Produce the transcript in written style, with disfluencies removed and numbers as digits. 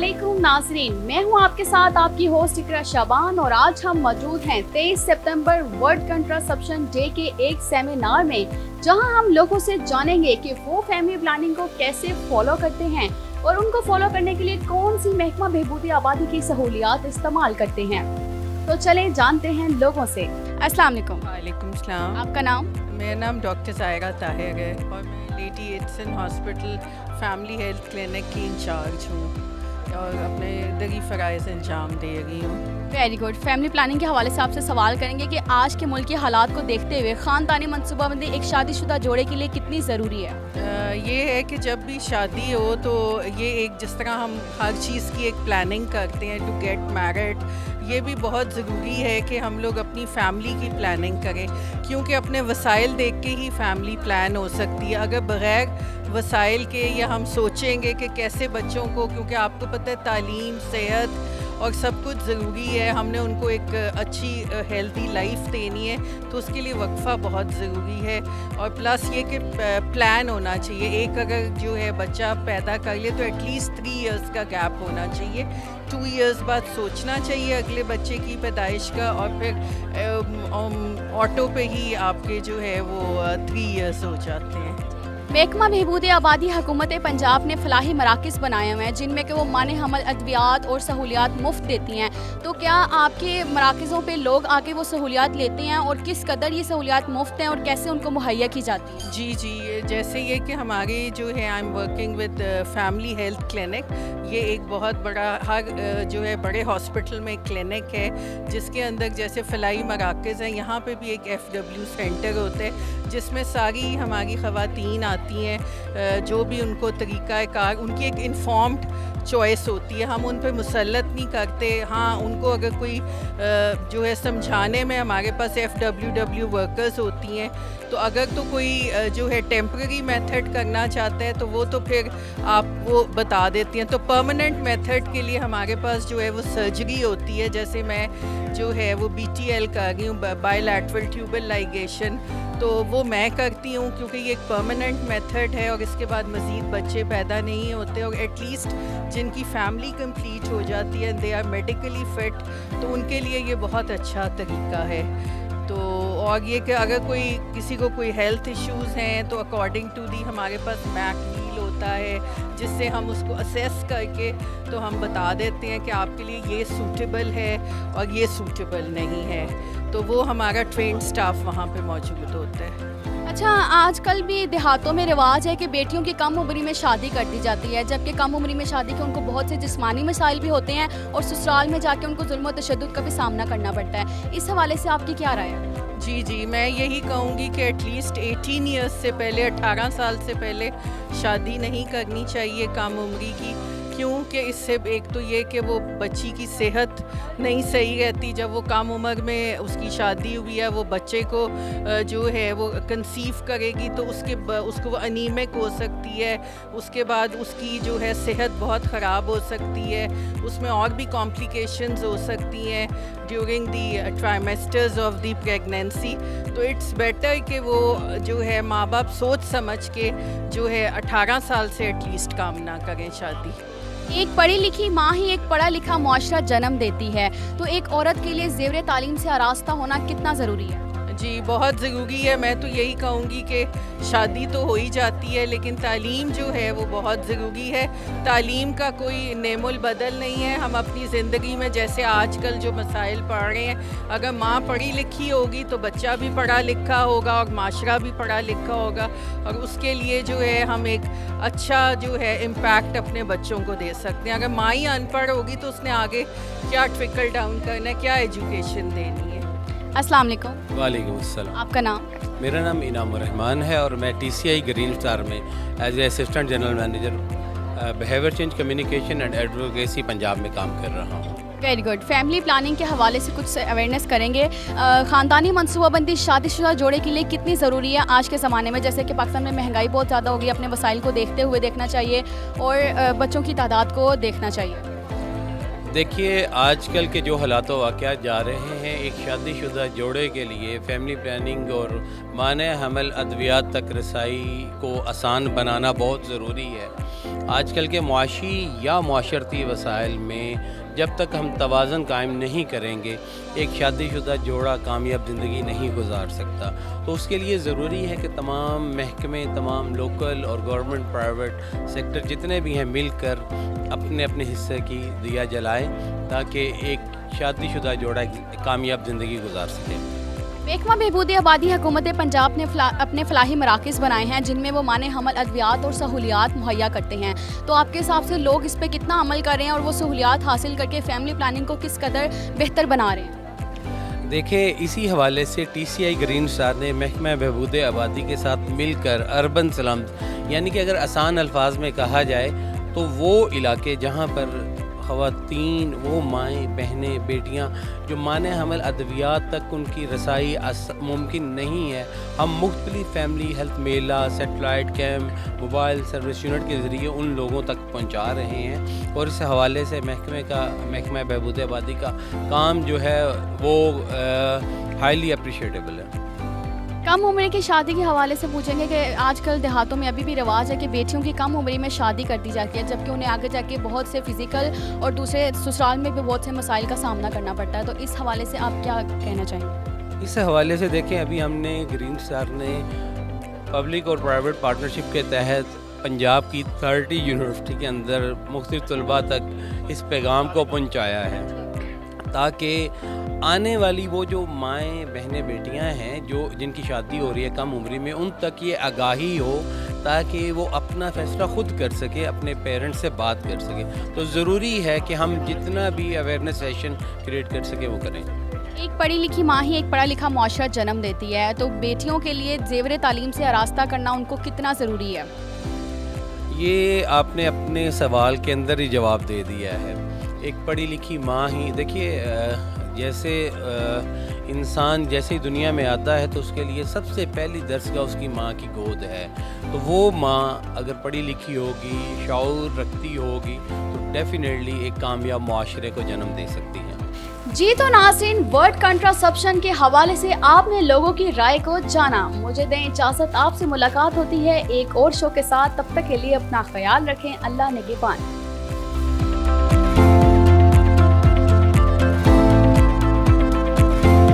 अस्सलामुअलैकुम नाज़रीन, मैं हूं आपके साथ आपकी होस्ट इकरा शाबान और आज हम मौजूद हैं 23 सितंबर वर्ल्ड कंट्रासेप्शन डे के एक सेमिनार में, जहां हम लोगों से जानेंगे कि वो फैमिली प्लानिंग को कैसे फॉलो करते हैं और उनको फॉलो करने के लिए कौन सी महकमा बहबूदी आबादी की सहूलियात इस्तेमाल करते हैं। तो चले जानते हैं लोगों से। अस्सलाम वालेकुम। वालेकुम सलाम। आपका नाम? मेरा नाम डॉक्टर ज़ाहिरा ताहिर है और मैं lady Aitchison hospital family health clinic की इंचार्ज हूँ और अपने दरी फ़राइज़ अंजाम दे रही हूँ। Very good. फैमिली प्लानिंग के हवाले से आपसे सवाल करेंगे कि आज के मुल्क के हालात को देखते हुए ख़ानदानी मनसूबाबंदी एक शादीशुदा जोड़े के लिए कितनी ज़रूरी है? ये है कि जब भी शादी हो तो ये एक जिस तरह हम हर चीज़ की एक प्लानिंग करते हैं टू गेट मैरिड, ये भी बहुत ज़रूरी है कि हम लोग अपनी फ़ैमिली की प्लानिंग करें, क्योंकि अपने वसाइल देख के ही फ़ैमिली प्लान हो सकती है। अगर बग़ैर वसाइल के या हम सोचेंगे कि कैसे बच्चों को, क्योंकि आपको पता है तालीम, सेहत और सब कुछ ज़रूरी है, हमने उनको एक अच्छी हेल्दी लाइफ देनी है, तो उसके लिए वक्फ़ा बहुत ज़रूरी है। और प्लस ये कि प्लान होना चाहिए। एक अगर जो है बच्चा पैदा कर ले तो एटलीस्ट 3 इयर्स का गैप होना चाहिए। 2 इयर्स बाद सोचना चाहिए अगले बच्चे की पैदाइश का, और फिर ऑटो पे ही आपके जो है वो 3 इयर्स हो जाते हैं। महकमा बहबूदी आबादी हुकूमत पंजाब ने फलाही मराकज़ बनाए हुए हैं जिनमें कि वो माने हमल अद्वियात और सहूलियात मुफ्त देती हैं। तो क्या आपके मराकज़ों पे लोग आके वो सहूलियात लेते हैं और किस कदर ये सहूलियात मुफ्त हैं और कैसे उनको मुहैया की जाती है? जी, जैसे ये कि हमारी जो है I am working with family health clinic, ये एक बहुत बड़ा हर जो है बड़े हॉस्पिटल में क्लिनिक है जिसके अंदर जैसे फलाही मराकज़ हैं, यहाँ पे भी एक FW सेंटर होता है जिसमें सारी हमारी ख़वातीन आती हैं, जो भी उनको तरीक़ाकार, उनकी एक इन्फॉर्म्ड चॉइस होती है, हम उन पर मुसल्लत नहीं करते। हाँ, उनको अगर कोई जो है समझाने में हमारे पास FWW वर्कर्स होती हैं, तो अगर तो कोई जो है टेम्पररी मेथड करना चाहता है तो वो तो फिर आप वो बता देती हैं। तो परमानेंट मेथड के लिए हमारे पास जो है वो सर्जरी होती है, जैसे मैं जो है वो BTL कर रही हूँ, बायलैटरल ट्यूबल लाइगेशन, तो वो मैं करती हूँ क्योंकि ये एक परमानेंट मेथड है और इसके बाद मज़ीद बच्चे पैदा नहीं होते, और एटलीस्ट जिनकी फैमिली कंप्लीट हो जाती है, दे आर मेडिकली फिट, तो उनके लिए ये बहुत अच्छा तरीका है। तो और ये कि अगर कोई किसी को कोई हेल्थ इश्यूज़ हैं तो अकॉर्डिंग टू दी हमारे पास मैक व्हील होता है जिससे हम उसको असेस करके तो हम बता देते हैं कि आपके लिए ये सूटेबल है और ये सूटेबल नहीं है, तो वो हमारा ट्रेंड स्टाफ वहाँ पे मौजूद होता है। अच्छा, आजकल भी देहातों में रिवाज है कि बेटियों की कम उम्री में शादी कर दी जाती है, जबकि कम उम्री में शादी के उनको बहुत से जिस्मानी मसाइल भी होते हैं और ससुराल में जाके उनको जुल्म और तशद्दुद का भी सामना करना पड़ता है। इस हवाले से आपकी क्या राय है? जी, मैं यही कहूँगी कि एटलीस्ट 18 ईयर्स से पहले, 18 साल से पहले शादी नहीं करनी चाहिए कम उम्री की, क्योंकि इससे एक तो ये कि वो बच्ची की सेहत नहीं सही रहती। जब वो कम उम्र में उसकी शादी हुई है, वो बच्चे को जो है वो कंसीव करेगी तो उसको वो अनीमिक हो सकती है, उसके बाद उसकी जो है सेहत बहुत ख़राब हो सकती है, उसमें और भी कॉम्प्लिकेशंस हो सकती हैं during the trimesters of the pregnancy. तो इट्स बेटर कि वो जो है माँ बाप सोच समझ के जो है 18 साल से एटलीस्ट काम ना करें शादी। एक पढ़ी लिखी माँ ही एक पढ़ा लिखा मुआशरा जन्म देती है, तो एक औरत के लिए ज़ेवर तालीम से आरास्ता होना कितना ज़रूरी है? जी, बहुत ज़रूरी है। मैं तो यही कहूँगी कि शादी तो हो ही जाती है लेकिन तालीम जो है वो बहुत ज़रूरी है। तालीम का कोई नेमुल बदल नहीं है। हम अपनी ज़िंदगी में जैसे आजकल जो मसाइल पढ़ रहे हैं, अगर माँ पढ़ी लिखी होगी तो बच्चा भी पढ़ा लिखा होगा और माशरा भी पढ़ा लिखा होगा, और उसके लिए जो है हम एक अच्छा जो है इम्पैक्ट अपने बच्चों को दे सकते हैं। अगर माँ ही अनपढ़ होगी तो उसने आगे क्या ट्रिकल डाउन करना है, क्या एजुकेशन देनी है। अस्सलाम वालेकुम। वालेकुम अस्सलाम। आपका नाम? मेरा नाम इनाम रहमान है और मैं TCI ग्रीन स्टार में as a assistant general manager behaviour change communication and advocacy Punjab में काम कर रहा हूँ। Very good. फैमिली प्लानिंग के हवाले से कुछ अवेयरनेस करेंगे। ख़ानदानी मनसूबाबंदी शादीशुदा जोड़े के लिए कितनी ज़रूरी है आज के ज़माने में? जैसे कि पाकिस्तान में महंगाई बहुत ज़्यादा होगी, अपने वसाइल को देखते हुए देखना चाहिए और बच्चों की तादाद को देखना चाहिए। دیکھیے آج کل کے جو حالات و واقعات جا رہے ہیں، ایک شادی شدہ جوڑے کے لیے فیملی پلاننگ اور مانع حمل ادویات تک رسائی کو آسان بنانا بہت ضروری ہے۔ آج کل کے معاشی یا معاشرتی وسائل میں جب تک ہم توازن قائم نہیں کریں گے، ایک شادی شدہ جوڑا کامیاب زندگی نہیں گزار سکتا۔ تو اس کے لیے ضروری ہے کہ تمام محکمے، تمام لوکل اور گورنمنٹ پرائیویٹ سیکٹر جتنے بھی ہیں مل کر اپنے اپنے حصے کی دیا جلائیں تاکہ ایک شادی شدہ جوڑا ایک کامیاب زندگی گزار سکے۔ محکمہ بہبود آبادی حکومت پنجاب نے اپنے فلاحی مراکز بنائے ہیں جن میں وہ مانع حمل ادویات اور سہولیات مہیا کرتے ہیں، تو آپ کے حساب سے لوگ اس پہ کتنا عمل کر رہے ہیں اور وہ سہولیات حاصل کر کے فیملی پلاننگ کو کس قدر بہتر بنا رہے ہیں؟ دیکھیں اسی حوالے سے ٹی سی آئی گرین اسٹار نے محکمہ بہبود آبادی کے ساتھ مل کر اربن سلمز، یعنی کہ اگر آسان الفاظ میں کہا جائے تو وہ علاقے جہاں پر خواتین، وہ مائیں، بہنیں، بیٹیاں جو مانع حمل ادویات تک ان کی رسائی ممکن نہیں ہے، ہم مختلف فیملی ہیلتھ میلہ، satellite camp, mobile service unit کے ذریعے ان لوگوں تک پہنچا رہے ہیں، اور اس حوالے سے محکمہ بہبود آبادی کا کام جو ہے وہ ہائیلی اپریشیٹیبل ہے۔ کم عمری کی شادی کے حوالے سے پوچھیں گے کہ آج کل دیہاتوں میں ابھی بھی رواج ہے کہ بیٹیوں کی کم عمری میں شادی کر دی جاتی ہے، جبکہ انہیں آگے جا کے بہت سے فزیکل اور دوسرے سسرال میں بھی بہت سے مسائل کا سامنا کرنا پڑتا ہے، تو اس حوالے سے آپ کیا کہنا چاہیں گے؟ اس حوالے سے دیکھیں ابھی ہم نے گرین اسٹار نے پبلک اور پرائیویٹ پارٹنرشپ کے تحت پنجاب کی 30 یونیورسٹی کے اندر مختلف طلباء تک اس پیغام کو پہنچایا ہے تاکہ آنے والی وہ جو مائیں، بہنیں، بیٹیاں ہیں جن کی شادی ہو رہی ہے کم عمری میں، ان تک یہ آگاہی ہو تاکہ وہ اپنا فیصلہ خود کر سکے، اپنے پیرنٹس سے بات کر سکے۔ تو ضروری ہے کہ ہم جتنا بھی اویئرنیس سیشن کریٹ کر سکے وہ کریں۔ ایک پڑھی لکھی ماں ہی ایک پڑھا لکھا معاشرہ جنم دیتی ہے، تو بیٹیوں کے لیے زیور تعلیم سے آراستہ کرنا ان کو کتنا ضروری ہے؟ یہ آپ نے اپنے سوال کے اندر ہی جواب دے دیا ہے۔ ایک پڑھی لکھی ماں ہی، دیکھیے جیسے انسان جیسے ہی دنیا میں آتا ہے تو اس کے لیے سب سے پہلی درسگاہ اس کی ماں کی گود ہے، تو وہ ماں اگر پڑھی لکھی ہوگی، شعور رکھتی ہوگی تو ڈیفینیٹلی ایک کامیاب معاشرے کو جنم دے سکتی ہے۔ جی تو ناظرین، ورڈ کنٹراسپشن کے حوالے سے آپ نے لوگوں کی رائے کو جانا۔ مجھے دیں اجازت، آپ سے ملاقات ہوتی ہے ایک اور شو کے ساتھ، تب تک کے لیے اپنا خیال رکھیں۔ اللہ نگہبان۔